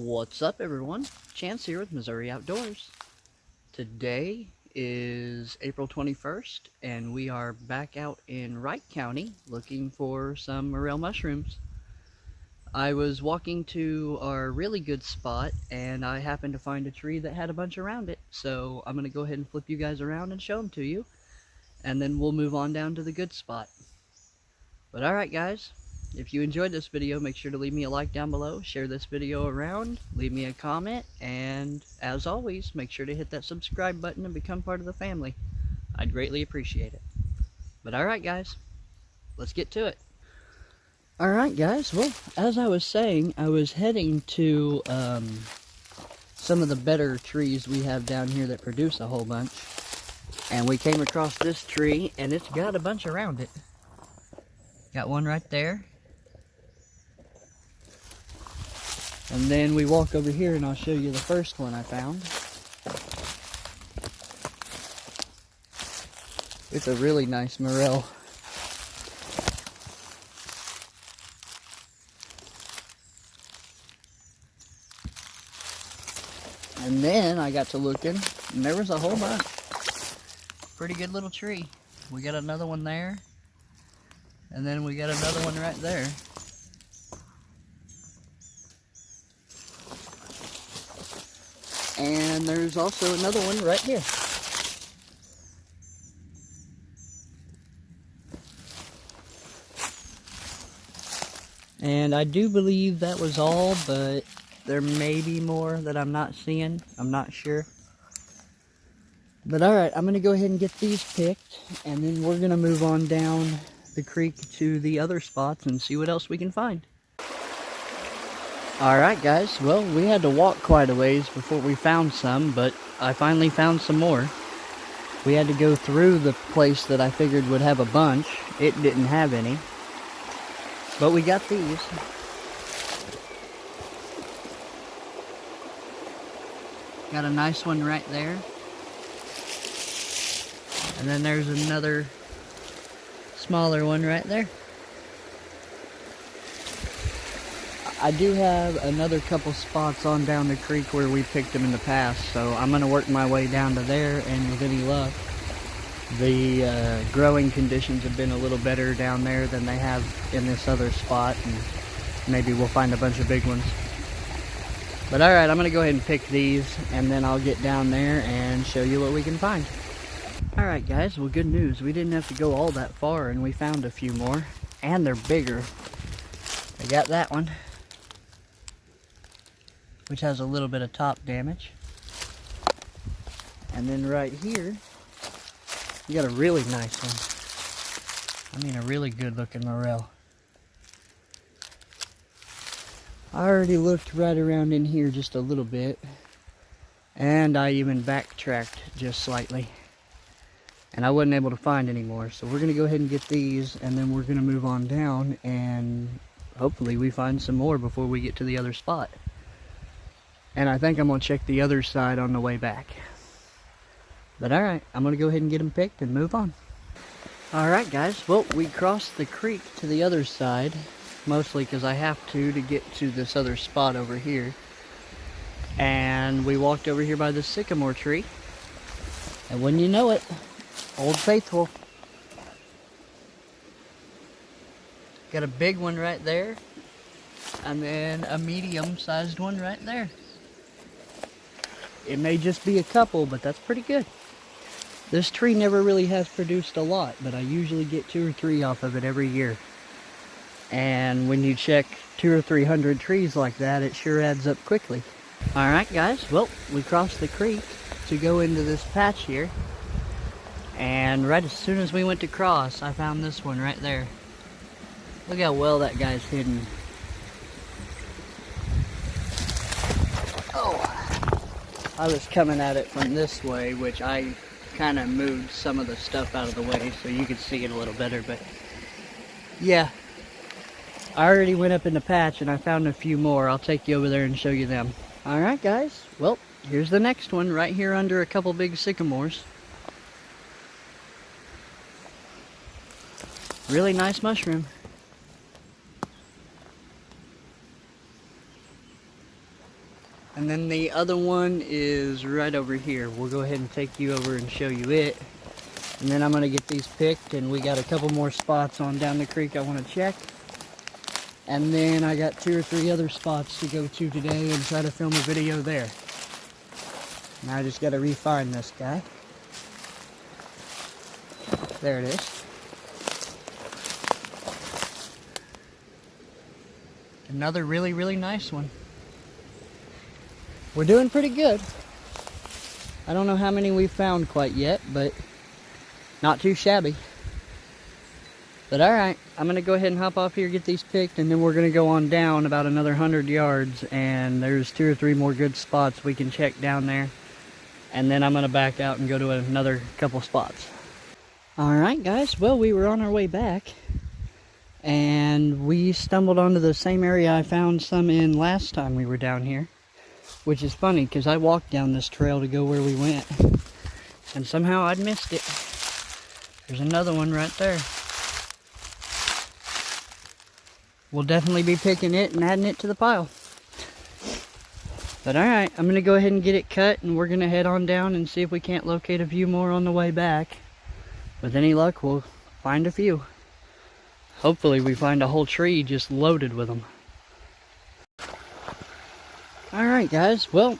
What's up, everyone? Chance here with Missouri Outdoors. Today is April 21st and we are back out in Wright County looking for some morel mushrooms. I was walking to our really good spot and I happened to find a tree that had a bunch around it, so I'm going to go ahead and flip you guys around and show them to you, and then we'll move on down to the good spot. But alright guys, if you enjoyed this video, make sure to leave me a like down below, share this video around, leave me a comment, and as always, make sure to hit that subscribe button and become part of the family. I'd greatly appreciate it. But alright guys, let's get to it. Alright guys, well, as I was saying, I was heading to some of the better trees we have down here that produce a whole bunch. And we came across this tree, and it's got a bunch around it. Got one right there. And then we walk over here and I'll show you the first one I found. It's a really nice morel. And then I got to looking and there was a whole bunch. Pretty good little tree. We got another one there. And then we got another one right there. And there's also another one right here. And I do believe that was all, but there may be more that I'm not seeing. I'm not sure. But alright, I'm going to go ahead and get these picked, and then we're going to move on down the creek to the other spots and see what else we can find. Alright guys, well, we had to walk quite a ways before we found some, but I finally found some more. We had to go through the place that I figured would have a bunch. It didn't have any. But we got these. Got a nice one right there. And then there's another smaller one right there. I do have another couple spots on down the creek where we picked them in the past, so I'm going to work my way down to there, and with any luck, the growing conditions have been a little better down there than they have in this other spot, and maybe we'll find a bunch of big ones. But alright, I'm going to go ahead and pick these, and then I'll get down there and show you what we can find. Alright guys, well, good news. We didn't have to go all that far, and we found a few more, and they're bigger. I got that one, which has a little bit of top damage. And then right here, we got a really nice one. I mean, a really good looking morel. I already looked right around in here just a little bit, and I even backtracked just slightly. And I wasn't able to find any more, so we're going to go ahead and get these, and then we're going to move on down, and hopefully we find some more before we get to the other spot. And I think I'm going to check the other side on the way back. But alright, I'm going to go ahead and get them picked and move on. Alright guys, well, we crossed the creek to the other side, mostly because I have to get to this other spot over here. And we walked over here by the sycamore tree. And wouldn't you know it, Old Faithful. Got a big one right there, and then a medium-sized one right there. It may just be a couple, but that's pretty good. This tree never really has produced a lot, but I usually get 2 or 3 off of it every year. And when you check 200 or 300 trees like that, it sure adds up quickly. Alright guys, well, we crossed the creek to go into this patch here. And right as soon as we went to cross, I found this one right there. Look how well that guy's hidden. Oh, I was coming at it from this way, which I kind of moved some of the stuff out of the way so you could see it a little better, but yeah. I already went up in the patch and I found a few more. I'll take you over there and show you them. Alright guys, well, here's the next one right here under a couple big sycamores. Really nice mushroom. And then the other one is right over here. We'll go ahead and take you over and show you it. And then I'm gonna get these picked, and we got a couple more spots on down the creek I wanna check. And then I got 2 or 3 other spots to go to today and try to film a video there. Now I just gotta refine this guy. There it is. Another really, really nice one. We're doing pretty good. I don't know how many we've found quite yet, but not too shabby. But alright, I'm going to go ahead and hop off here, get these picked, and then we're going to go on down about another 100 yards, and there's 2 or 3 more good spots we can check down there. And then I'm going to back out and go to another couple spots. Alright guys, well, we were on our way back, and we stumbled onto the same area I found some in last time we were down here. Which is funny, because I walked down this trail to go where we went, and somehow I'd missed it. There's another one right there. We'll definitely be picking it and adding it to the pile. But alright, I'm going to go ahead and get it cut, and we're going to head on down and see if we can't locate a few more on the way back. With any luck, we'll find a few. Hopefully we find a whole tree just loaded with them. Alright guys, well,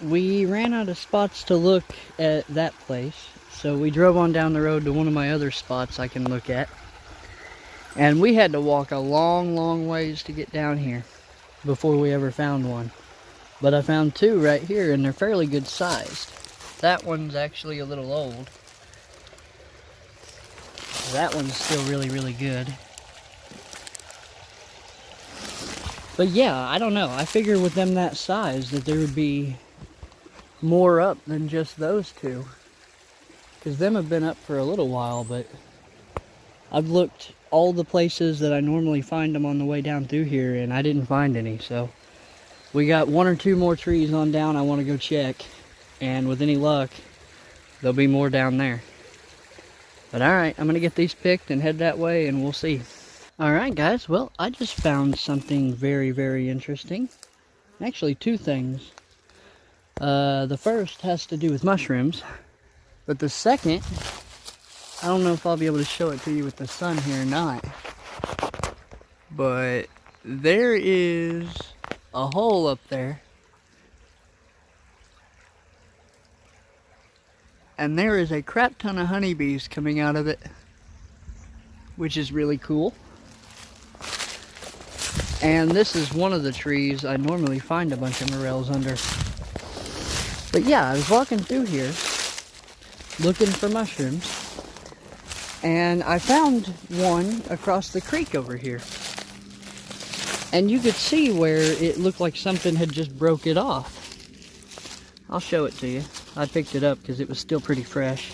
we ran out of spots to look at that place, so we drove on down the road to one of my other spots I can look at. And we had to walk a long, long ways to get down here before we ever found one. But I found 2 right here, and they're fairly good sized. That one's actually a little old. That one's still really, really good. But yeah, I don't know. I figure with them that size that there would be more up than just those 2. Because them have been up for a little while, but I've looked all the places that I normally find them on the way down through here, and I didn't find any. So we got 1 or 2 more trees on down I want to go check. And with any luck, there'll be more down there. But alright, I'm going to get these picked and head that way, and we'll see. Alright guys, well, I just found something very, very interesting. Actually, 2 things. The first has to do with mushrooms. But the second, I don't know if I'll be able to show it to you with the sun here or not. But there is a hole up there. And there is a crap ton of honeybees coming out of it. Which is really cool. And this is one of the trees I normally find a bunch of morels under. But yeah, I was walking through here looking for mushrooms, and I found one across the creek over here. And you could see where it looked like something had just broke it off. I'll show it to you. I picked it up because it was still pretty fresh.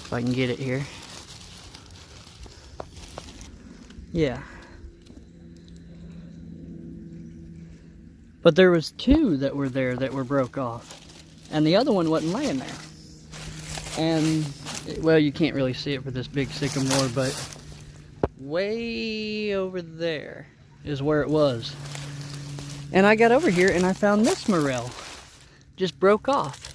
If I can get it here. Yeah. But there was 2 that were there that were broke off. And the other one wasn't laying there. And, well, you can't really see it for this big sycamore, but way over there is where it was. And I got over here and I found this morel. Just broke off.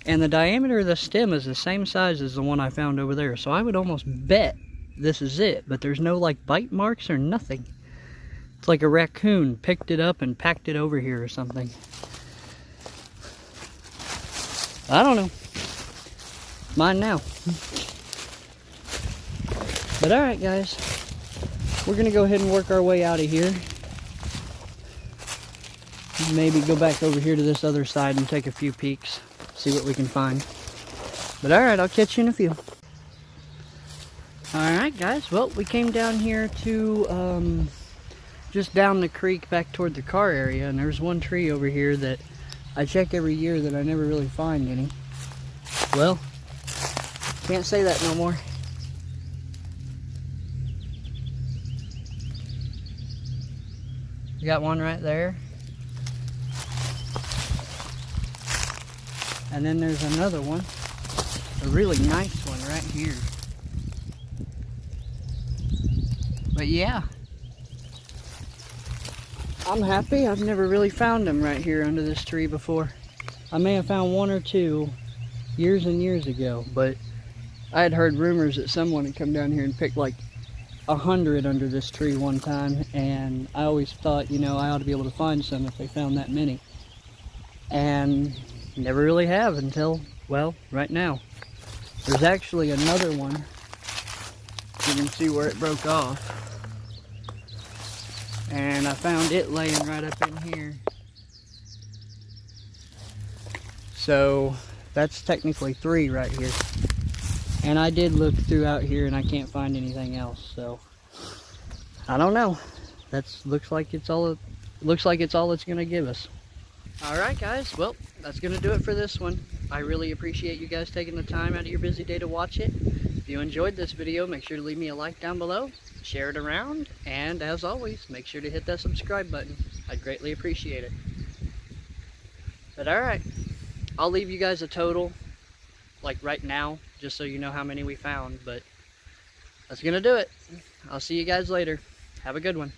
And the diameter of the stem is the same size as the one I found over there. So I would almost bet this is it, but there's no like bite marks or nothing. It's like a raccoon picked it up and packed it over here or something. I don't know. Mine now. But alright guys, we're gonna go ahead and work our way out of here. Maybe go back over here to this other side and take a few peeks, see what we can find. But alright, I'll catch you in a few. Alright guys, well, we came down here to just down the creek back toward the car area, and there's one tree over here that I check every year that I never really find any. Well, can't say that no more. You got one right there. And then there's another one, a really nice one right here. But yeah, I'm happy. I've never really found them right here under this tree before. I may have found one or two years and years ago, but I had heard rumors that someone had come down here and picked like 100 under this tree one time, and I always thought, you know, I ought to be able to find some if they found that many. And never really have until, well, right now. There's actually another one. You can see where it broke off. And I found it laying right up in here. So that's technically 3 right here. And I did look throughout here and I can't find anything else, so I don't know. Looks like it's all it's gonna give us. Alright guys, well, that's gonna do it for this one. I really appreciate you guys taking the time out of your busy day to watch it. If you enjoyed this video, make sure to leave me a like down below, share it around, and as always, make sure to hit that subscribe button. I'd greatly appreciate it. But alright, I'll leave you guys a total, like right now, just so you know how many we found, but that's gonna do it. I'll see you guys later. Have a good one.